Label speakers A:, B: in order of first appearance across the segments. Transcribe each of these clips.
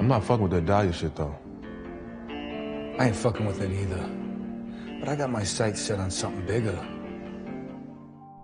A: I'm not fucking with that Dahlia shit though.
B: I ain't fucking with it either. But I got my sights set on something bigger.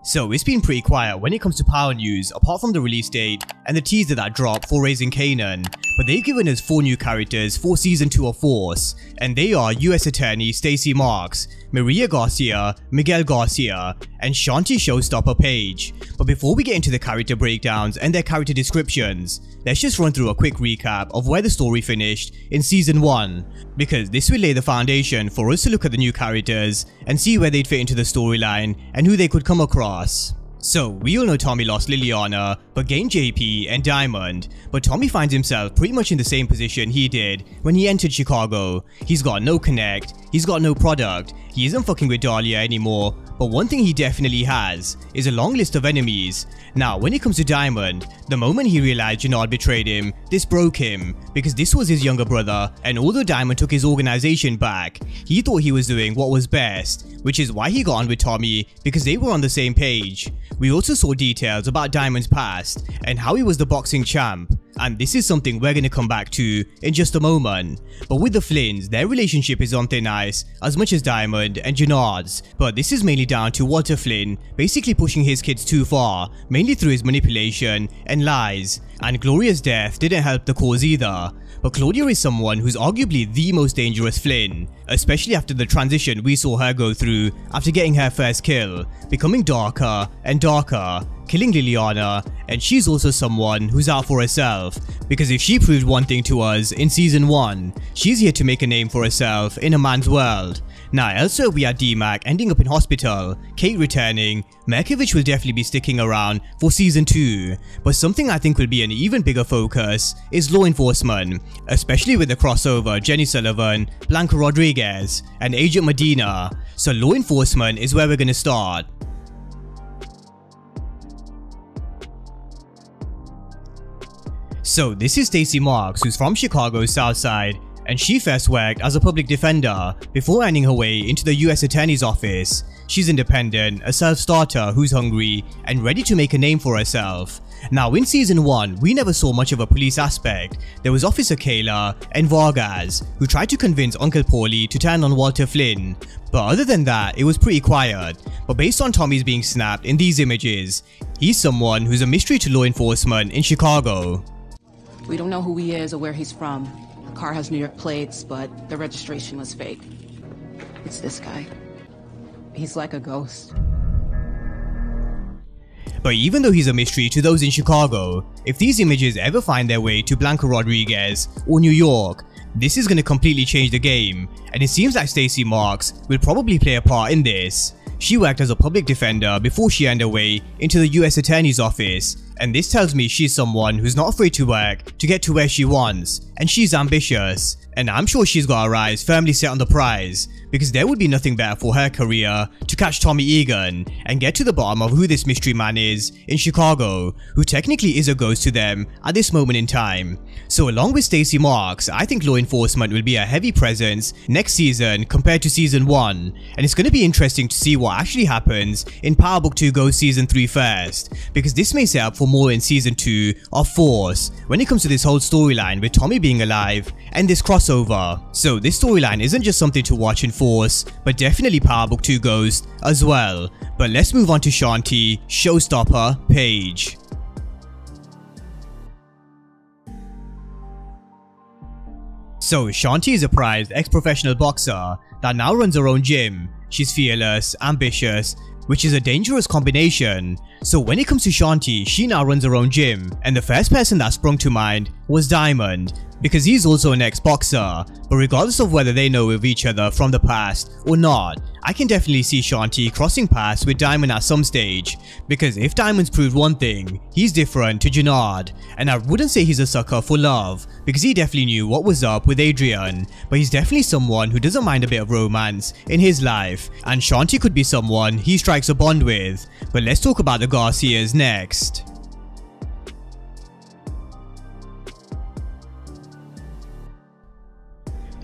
C: So it's been pretty quiet when it comes to Power news apart from the release date and the teaser that dropped for Raising Kanan, but they've given us 4 new characters for Season 2 of Force, and they are US Attorney Stacy Marks, Maria Garcia, Miguel Garcia, and Shanti Showstopper Page. But before we get into the character breakdowns and their character descriptions, let's just run through a quick recap of where the story finished in Season 1, because this will lay the foundation for us to look at the new characters and see where they'd fit into the storyline and who they could come across. So, we all know Tommy lost Liliana, but gained JP and Diamond, but Tommy finds himself pretty much in the same position he did when he entered Chicago. He's got no connect, he's got no product, he isn't fucking with Dahlia anymore, but one thing he definitely has is a long list of enemies. Now, when it comes to Diamond, the moment he realized Jannard betrayed him, this broke him, because this was his younger brother, and although Diamond took his organization back, he thought he was doing what was best, which is why he got on with Tommy, because they were on the same page. We also saw details about Diamond's past, and how he was the boxing champ, and this is something we're gonna come back to in just a moment. But with the Flynns, their relationship is on thin ice as much as Diamond and Jannard's, but this is mainly down to Walter Flynn basically pushing his kids too far, mainly through his manipulation and lies, and Gloria's death didn't help the cause either. But Claudia is someone who's arguably the most dangerous Flynn, especially after the transition we saw her go through after getting her first kill, becoming darker and darker, killing Liliana, and she's also someone who's out for herself, because if she proved one thing to us in Season 1, she's here to make a name for herself in a man's world. Now elsewhere we had D-Mac ending up in hospital, Kate returning, Merkovich will definitely be sticking around for Season 2, but something I think will be an even bigger focus is law enforcement, especially with the crossover Jenny Sullivan, Blanca Rodriguez, and Agent Medina. So law enforcement is where we're gonna start. So this is Stacy Marks, who's from Chicago's South Side, and she first worked as a public defender before earning her way into the US Attorney's office. She's independent, a self-starter who's hungry and ready to make a name for herself. Now in Season 1, we never saw much of a police aspect. There was Officer Kayla and Vargas, who tried to convince Uncle Paulie to turn on Walter Flynn, but other than that, it was pretty quiet. But based on Tommy's being snapped in these images, he's someone who's a mystery to law enforcement in Chicago.
D: We don't know who he is or where he's from. The car has New York plates, but the registration was fake. It's this guy. He's like a ghost.
C: But even though he's a mystery to those in Chicago, if these images ever find their way to Blanca Rodriguez or New York, this is going to completely change the game, and it seems like Stacy Marks will probably play a part in this. She worked as a public defender before she earned her way into the US Attorney's office, and this tells me she's someone who's not afraid to work to get to where she wants, and she's ambitious, and I'm sure she's got her eyes firmly set on the prize, because there would be nothing better for her career to catch Tommy Egan and get to the bottom of who this mystery man is in Chicago, who technically is a ghost to them at this moment in time. So along with Stacy Marks, I think law enforcement will be a heavy presence next season compared to Season 1, and it's going to be interesting to see what actually happens in Power Book 2 Go Season 3 first, because this may set up for more in Season 2 of Force when it comes to this whole storyline with Tommy being alive and this crossover. So this storyline isn't just something to watch in Force, but definitely Power Book 2 Ghost as well. But let's move on to Shanti, Showstopper, Page. So Shanti is a prized ex-professional boxer that now runs her own gym. She's fearless, ambitious, which is a dangerous combination. So when it comes to Shanti, she now runs her own gym, and the first person that sprung to mind was Diamond, because he's also an ex-boxer. But regardless of whether they know of each other from the past or not, I can definitely see Shanti crossing paths with Diamond at some stage, because if Diamond's proved one thing, he's different to Jannard, and I wouldn't say he's a sucker for love, because he definitely knew what was up with Adrian, but he's definitely someone who doesn't mind a bit of romance in his life, and Shanti could be someone he strikes a bond with. But let's talk about the Garcias next.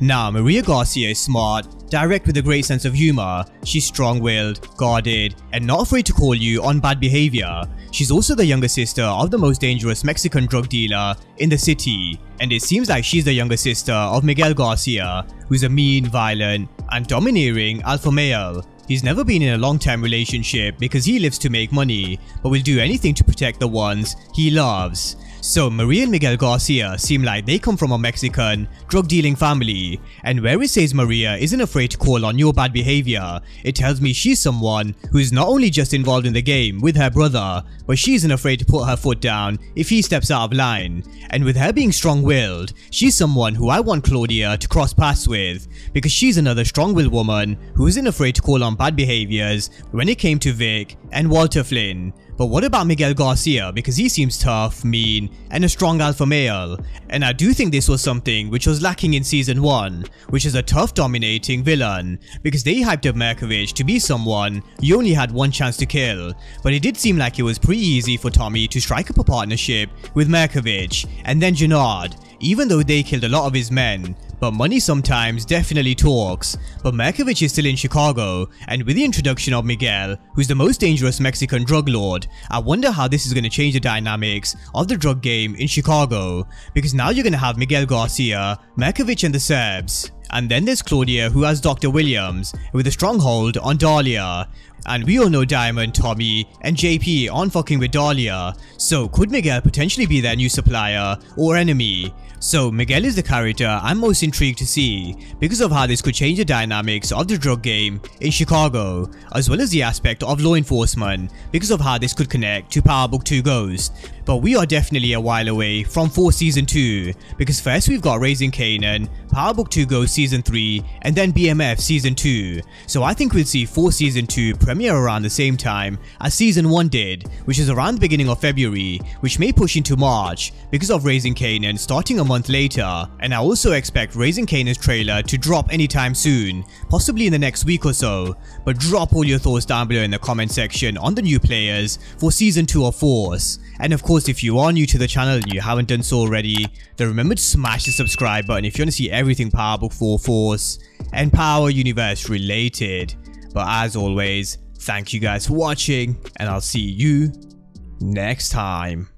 C: Now, Maria Garcia is smart, direct with a great sense of humor. She's strong-willed, guarded, and not afraid to call you on bad behavior. She's also the younger sister of the most dangerous Mexican drug dealer in the city, and it seems like she's the younger sister of Miguel Garcia, who's a mean, violent, and domineering alpha male. He's never been in a long-term relationship because he lives to make money, but will do anything to protect the ones he loves. So Maria and Miguel Garcia seem like they come from a Mexican drug-dealing family, and where it says Maria isn't afraid to call on your bad behavior, it tells me she's someone who is not only just involved in the game with her brother, but she isn't afraid to put her foot down if he steps out of line. And with her being strong-willed, she's someone who I want Claudia to cross paths with, because she's another strong-willed woman who isn't afraid to call on bad behaviors when it came to Vic and Walter Flynn. But what about Miguel Garcia, because he seems tough, mean, and a strong alpha male, and I do think this was something which was lacking in season 1, which is a tough dominating villain, because they hyped up Markovich to be someone you only had one chance to kill, but it did seem like it was pretty easy for Tommy to strike up a partnership with Markovich and then Gennard, even though they killed a lot of his men. But money sometimes definitely talks. But Markovich is still in Chicago, and with the introduction of Miguel, who's the most dangerous Mexican drug lord, I wonder how this is going to change the dynamics of the drug game in Chicago, because now you're going to have Miguel Garcia, Markovich and the Serbs, and then there's Claudia, who has Dr. Williams with a stronghold on Dahlia. And we all know Diamond, Tommy, and JP aren't fucking with Dahlia, so could Miguel potentially be their new supplier or enemy? So Miguel is the character I'm most intrigued to see because of how this could change the dynamics of the drug game in Chicago, as well as the aspect of law enforcement because of how this could connect to Power Book 2 Ghost. But we are definitely a while away from Force Season 2, because first we've got Raising Kanan, Power Book 2 Ghost Season 3, and then BMF Season 2. So I think we'll see Force Season 2 premiere around the same time as Season 1 did, which is around the beginning of February, which may push into March because of Raising Kanan starting a month later. And I also expect Raising Kanan's trailer to drop anytime soon, possibly in the next week or so. But drop all your thoughts down below in the comment section on the new players for Season 2 of Force. And of course, if you are new to the channel and you haven't done so already, then remember to smash the subscribe button if you want to see everything Power Book 4 Force and Power Universe related. But as always, thank you guys for watching, and I'll see you next time.